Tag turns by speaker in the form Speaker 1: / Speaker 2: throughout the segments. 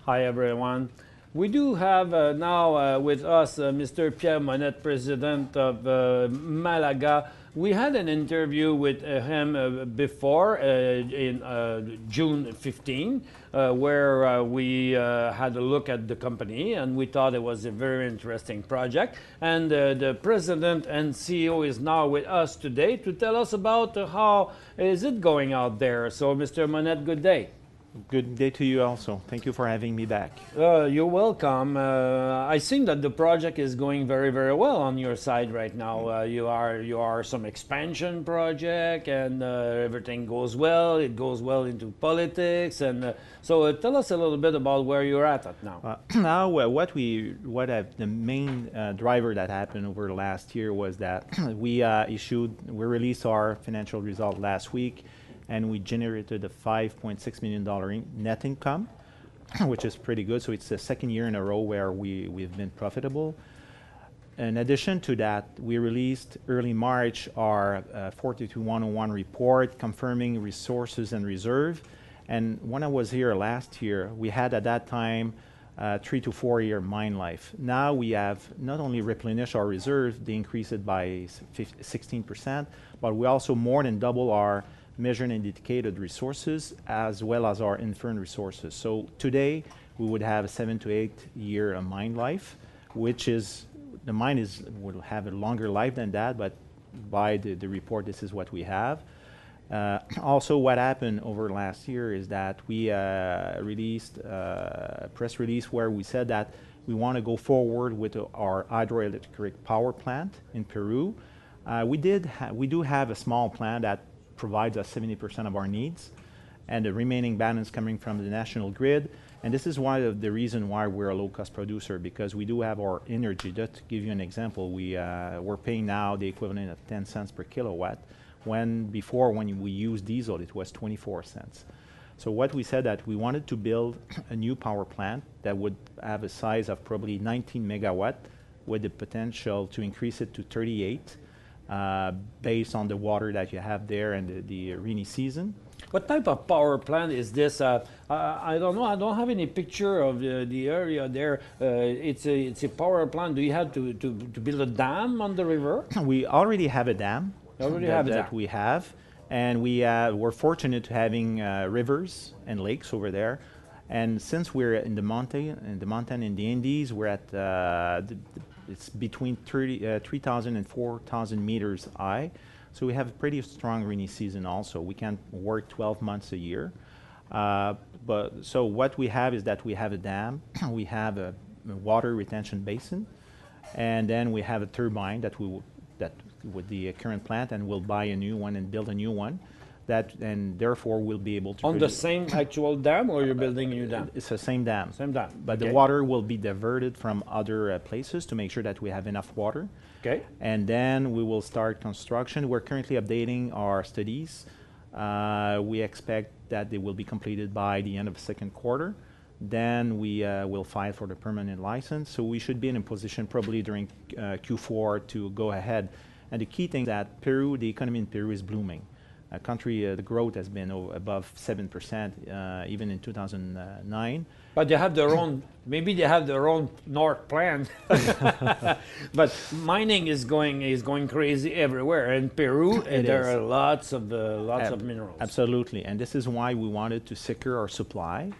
Speaker 1: Hi, everyone. We do have now with us Mr. Pierre Monet, president of Malaga. We had an interview with him before in June 15, where we had a look at the company, and we thought it was a very interesting project. And the president and CEO is now with us today to tell us about how is it going out there. So, Mr. Monet, good day.
Speaker 2: Good day to you also. Thank you for having me back.
Speaker 1: You're welcome. I think that the project is going very, very well on your side right now. You are some expansion project, and everything goes well. It goes well into politics, and so tell us a little bit about where you're at now.
Speaker 2: Now, the main driver that happened over the last year was that we released our financial result last week. And we generated a $5.6 million net income, which is pretty good. So it's the second year in a row where we've been profitable. In addition to that, we released early March our 42-101 report confirming resources and reserve. And when I was here last year, we had at that time 3 to 4 year mine life. Now we have not only replenished our reserve, they increased it by 16%, but we also more than double our measured and indicated resources as well as our inferred resources. So today we would have a 7 to 8 year mine life, which is the mine will have a longer life than that, but by the report this is what we have. Also what happened over last year is that we released a press release where we said that we want to go forward with our hydroelectric power plant in Peru. We do have a small plant that provides us 70% of our needs, and the remaining balance coming from the national grid. And this is one of the reasons why we're a low-cost producer, because we do have our energy. Just to give you an example, we're paying now the equivalent of 10 cents per kilowatt, when before, when we used diesel, it was 24 cents. So what we said that we wanted to build a new power plant that would have a size of probably 19 megawatt, with the potential to increase it to 38. Based on the water that you have there and the rainy season.
Speaker 1: What type of power plant is this? I don't know. I don't have any picture of the area there. It's a power plant. Do you have to build a dam on the river?
Speaker 2: We already have a dam. We have, and we're fortunate to having rivers and lakes over there. And since we're in the mountain in the Andes, we're at it's between 3,000 and 4,000 meters high. So we have a pretty strong rainy season also. We can work 12 months a year. So what we have is that we have a dam, we have a water retention basin, and then we have a turbine that with the current plant, and we'll buy a new one and build a new one. And therefore we'll be able to...
Speaker 1: On the same actual dam, or you're building a new dam?
Speaker 2: It's the same dam.
Speaker 1: Same dam.
Speaker 2: But the water will be diverted from other places to make sure that we have enough water.
Speaker 1: Okay.
Speaker 2: And then we will start construction. We're currently updating our studies. We expect that they will be completed by the end of the second quarter. Then we will file for the permanent license. So we should be in a position probably during Q4 to go ahead. And the key thing is that Peru, the economy in Peru is blooming. The growth has been above 7%, even in 2009.
Speaker 1: But they have their own, maybe they have their own north plan. But mining is going crazy everywhere. In Peru, there are lots of minerals.
Speaker 2: Absolutely, and this is why we wanted to secure our supply,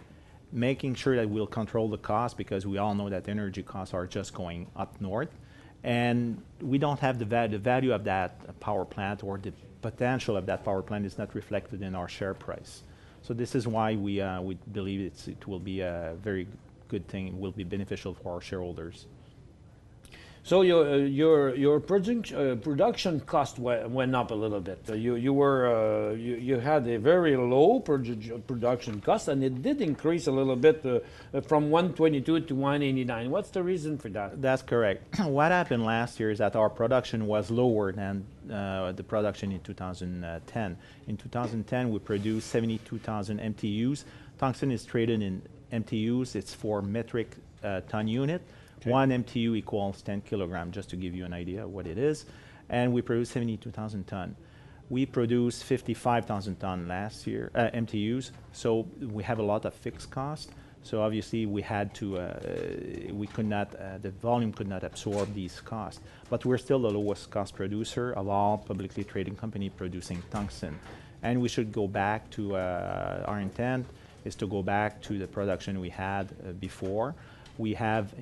Speaker 2: making sure that we'll control the cost, because we all know that energy costs are just going up north. And we don't have the value of that power plant, or the potential of that power plant is not reflected in our share price. So this is why we believe it will be a very good thing. It will be beneficial for our shareholders.
Speaker 1: So your production cost went up a little bit. You had a very low production cost, and it did increase a little bit from 122 to 189. What's the reason for that?
Speaker 2: That's correct. What happened last year is that our production was lower than the production in 2010. In 2010, we produced 72,000 MTUs. Tungsten is traded in MTUs. It's for metric ton unit. Okay. 1 MTU equals 10 kilograms, just to give you an idea of what it is. And we produced 72,000 tons. We produced 55,000 tons last year, MTUs, so we have a lot of fixed costs. So obviously we had to, we could not, the volume could not absorb these costs. But we're still the lowest cost producer of all publicly traded company producing tungsten. And we should go back to, our intent is to go back to the production we had before. We have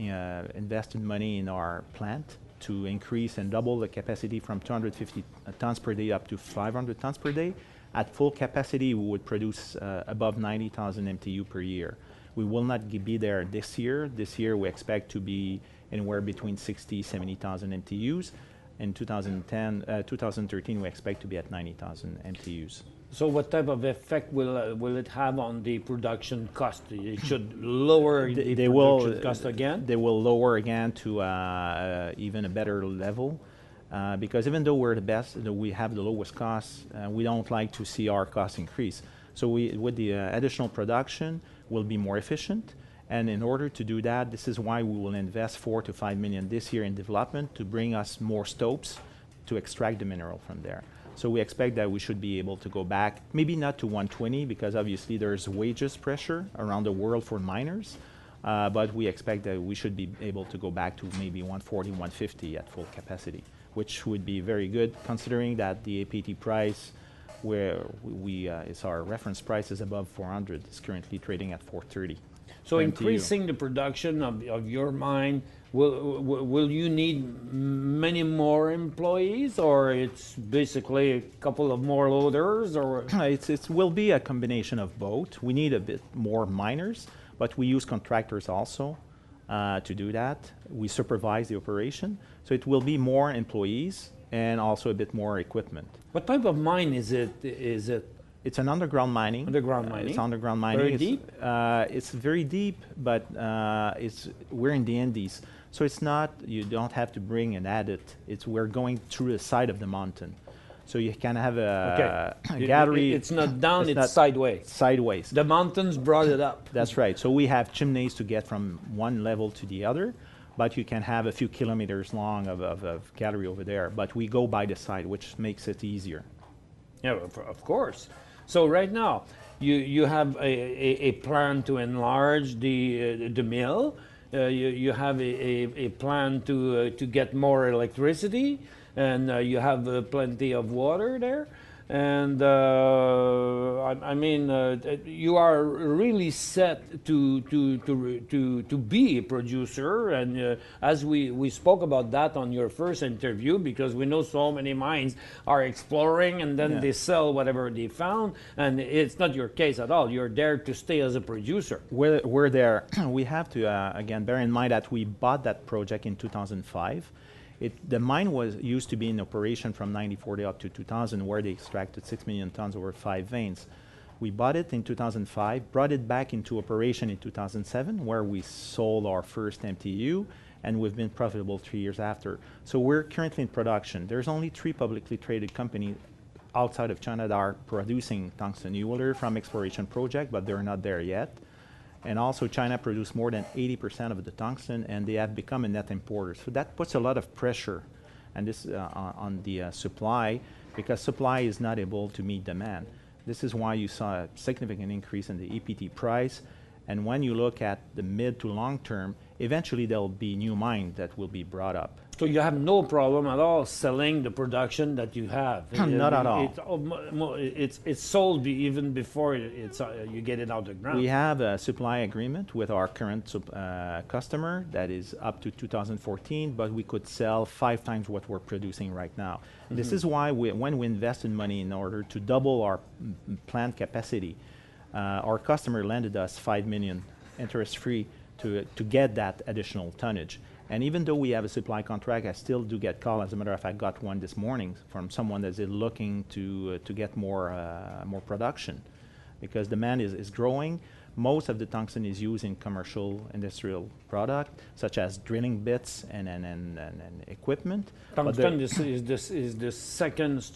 Speaker 2: invested money in our plant to increase and double the capacity from 250 tons per day up to 500 tons per day. At full capacity, we would produce above 90,000 MTU per year. We will not be there this year. This year, we expect to be anywhere between 60, 70,000 MTUs. In 2013, we expect to be at 90,000 MTUs.
Speaker 1: So what type of effect will it have on the production cost? It should lower the production cost again?
Speaker 2: They will lower again to even a better level. Because even though we're the best, we have the lowest costs, we don't like to see our costs increase. So with the additional production, we'll be more efficient. And in order to do that, this is why we will invest $4 to $5 million this year in development to bring us more stopes to extract the mineral from there. So we expect that we should be able to go back, maybe not to 120, because obviously there's wages pressure around the world for miners. But we expect that we should be able to go back to maybe 140, 150 at full capacity, which would be very good considering that the APT price, where it's our reference price is above 400, is currently trading at 430.
Speaker 1: So increasing the production of your mine, will you need many more employees, or it's basically a couple of more loaders, or?
Speaker 2: It will be a combination of both. We need a bit more miners, but we use contractors also to do that. We supervise the operation, so it will be more employees and also a bit more equipment.
Speaker 1: What type of mine is it?
Speaker 2: It's an underground mining.
Speaker 1: Underground mining.
Speaker 2: It's underground mining.
Speaker 1: Very deep.
Speaker 2: It's very deep, but we're in the Andes, so it's not. You don't have to bring an adit. We're going through the side of the mountain, so you can have a gallery.
Speaker 1: It's not down. It's sideways.
Speaker 2: Sideways.
Speaker 1: The mountains brought it up.
Speaker 2: That's right. So we have chimneys to get from one level to the other, but you can have a few kilometers long of gallery over there. But we go by the side, which makes it easier.
Speaker 1: Yeah, of course. So right now, you have a plan to enlarge the mill. You have a plan to get more electricity, and you have plenty of water there. And I mean, you are really set to be a producer. And as we spoke about that on your first interview, because we know so many mines are exploring and then they sell whatever they found. And it's not your case at all. You're there to stay as a producer.
Speaker 2: We're there. We have to, again, bear in mind that we bought that project in 2005. The mine used to be in operation from 1940 up to 2000, where they extracted 6 million tons over 5 veins. We bought it in 2005, brought it back into operation in 2007, where we sold our first MTU, and we've been profitable 3 years after. So we're currently in production. There's only 3 publicly traded companies outside of China that are producing tungsten. You will hear from exploration project, but they're not there yet. And also China produced more than 80% of the tungsten, and they have become a net importer. So that puts a lot of pressure on the supply, because supply is not able to meet demand. This is why you saw a significant increase in the EPT price. And when you look at the mid to long term, eventually there will be new mines that will be brought up.
Speaker 1: So you have no problem at all selling the production that you have?
Speaker 2: Not at all.
Speaker 1: It's sold even before you get it out of the ground.
Speaker 2: We have a supply agreement with our current customer that is up to 2014, but we could sell 5 times what we're producing right now. Mm-hmm. This is why when we invested money in order to double our plant capacity, our customer lended us $5 million interest-free to get that additional tonnage. And even though we have a supply contract, I still do get calls. As a matter of fact, I got one this morning from someone that is looking to get more production, because demand is growing. Most of the tungsten is used in commercial industrial product, such as drilling bits and equipment.
Speaker 1: Tungsten is the second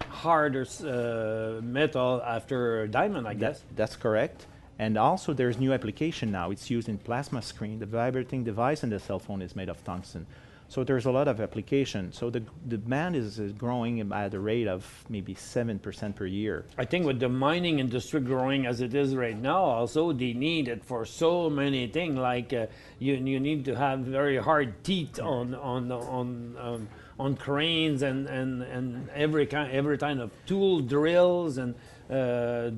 Speaker 1: hardest metal after diamond, I guess.
Speaker 2: That's correct. And also there's new application now. It's used in plasma screen. The vibrating device in the cell phone is made of tungsten. So there's a lot of application. So the demand is growing at a rate of maybe 7% per year.
Speaker 1: I think with the mining industry growing as it is right now, also they need it for so many things. Like you need to have very hard teeth on cranes and every kind of tool, drills and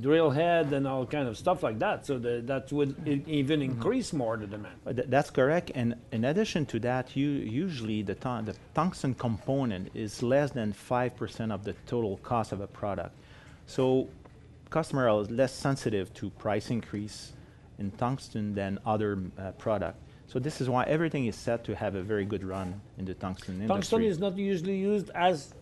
Speaker 1: drill head and all kind of stuff like that. So that would even increase more the demand.
Speaker 2: That's correct. And in addition to that, usually the tungsten component is less than 5% of the total cost of a product. So customers are less sensitive to price increase in tungsten than other products. So this is why everything is set to have a very good run in the tungsten industry.
Speaker 1: Tungsten is not usually used as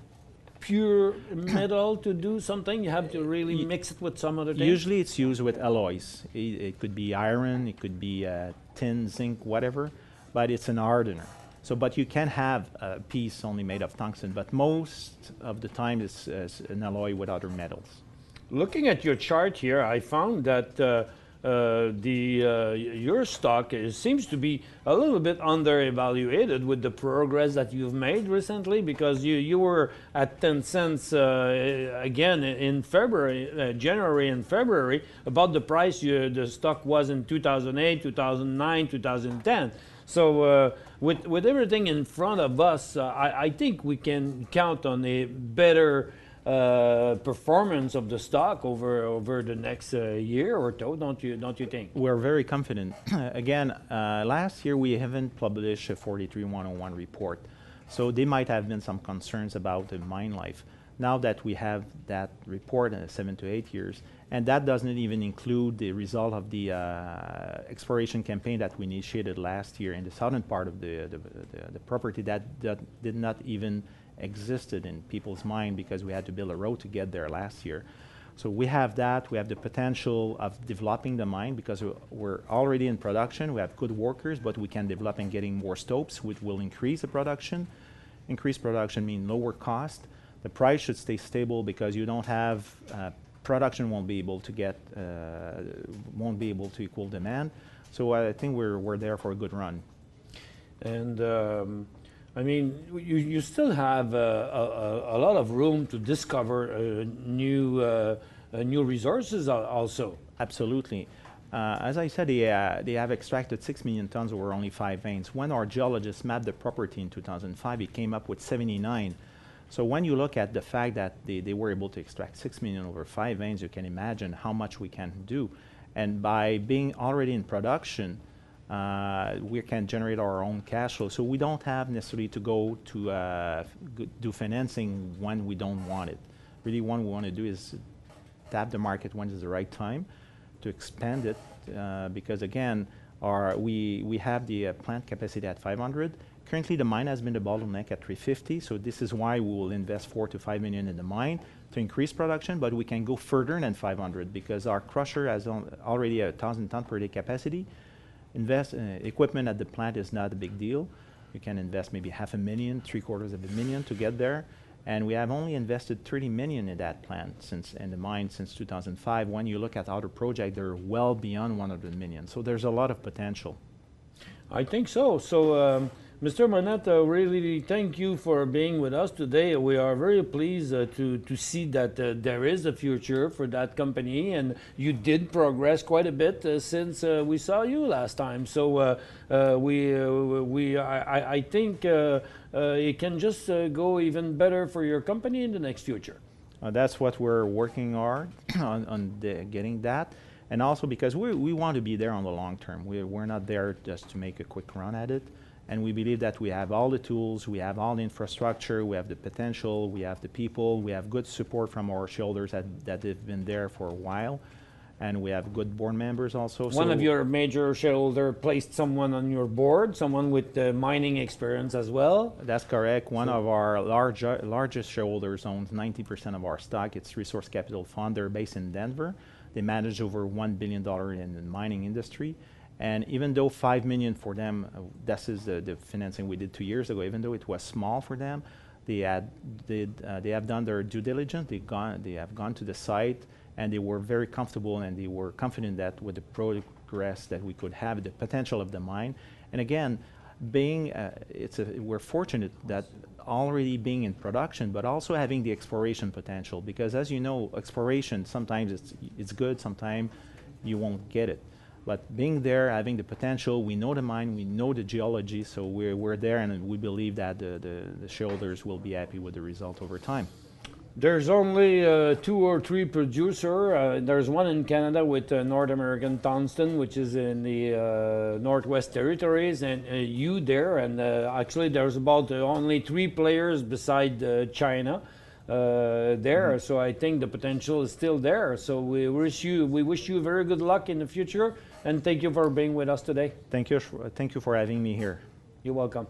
Speaker 1: pure metal to do something. You have to really mix it with some other thing.
Speaker 2: Usually it's used with alloys. It could be iron, it could be tin, zinc, whatever, but it's an hardener. So, but you can have a piece only made of tungsten, but most of the time it's an alloy with other metals.
Speaker 1: Looking at your chart here, I found that your stock seems to be a little bit underevaluated with the progress that you've made recently, because you were at 10 cents again in February, January and February, about the price the stock was in 2008, 2009, 2010. So with everything in front of us, I think we can count on a better performance of the stock over the next year or two, don't you think?
Speaker 2: We're very confident. Again, last year we haven't published a 43101 report, so there might have been some concerns about the mine life. Now that we have that report in 7 to 8 years, and that doesn't even include the result of the exploration campaign that we initiated last year in the southern part of the property that did not even existed in people's mind because we had to build a road to get there last year. So we have that. We have the potential of developing the mine because we're already in production. We have good workers, but we can develop and getting more stopes, which will increase the production. Increased production means lower cost. The price should stay stable because you don't have production won't be able to equal demand. So I think we're there for a good run.
Speaker 1: And I mean, you still have a lot of room to discover new resources also.
Speaker 2: Absolutely. As I said, they have extracted 6 million tons over only 5 veins. When our geologists mapped the property in 2005, it came up with 79. So when you look at the fact that they were able to extract 6 million over 5 veins, you can imagine how much we can do. And by being already in production, we can generate our own cash flow. So we don't have necessarily to go to do financing when we don't want it. Really what we want to do is tap the market when it's the right time to expand it because again, we have the plant capacity at 500. Currently the mine has been the bottleneck at 350, so this is why we will invest 4 to 5 million in the mine to increase production, but we can go further than 500 because our crusher has already a 1,000 ton per day capacity. Equipment at the plant is not a big deal. You can invest maybe $500,000, $750,000 to get there. And we have only invested 30 million in that plant in the mine since 2005. When you look at other projects, they're well beyond 100 million. So there's a lot of potential.
Speaker 1: I think so. So, Mr. Monet, really thank you for being with us today. We are very pleased to see that there is a future for that company, and you did progress quite a bit since we saw you last time. So I think it can just go even better for your company in the next future.
Speaker 2: That's what we're working hard on getting that. And also because we want to be there on the long term. We're not there just to make a quick run at it. And we believe that we have all the tools, we have all the infrastructure, we have the potential, we have the people, we have good support from our shareholders that have been there for a while. And we have good board members also.
Speaker 1: One of your major shareholders placed someone on your board, someone with mining experience as well?
Speaker 2: That's correct. One of our largest shareholders owns 90% of our stock. It's Resource Capital Fund. They're based in Denver. They manage over $1 billion in the mining industry. And even though $5 million for them, this is the financing we did 2 years ago, even though it was small for them, they have done their due diligence. They have gone to the site and they were very comfortable, and they were confident that with the progress that we could have, the potential of the mine. And again, being we're fortunate that already being in production, but also having the exploration potential, because as you know, exploration sometimes it's good, sometimes you won't get it. But being there, having the potential, we know the mine, we know the geology, so we're there, and we believe that the shareholders will be happy with the result over time.
Speaker 1: There's only 2 or 3 producers. There's one in Canada with North American Tungsten, which is in the Northwest Territories, and you there. And actually, there's about only 3 players beside China there. So I think the potential is still there. So we wish you very good luck in the future, and thank you for being with us today.
Speaker 2: Thank you for having me here.
Speaker 1: You're welcome.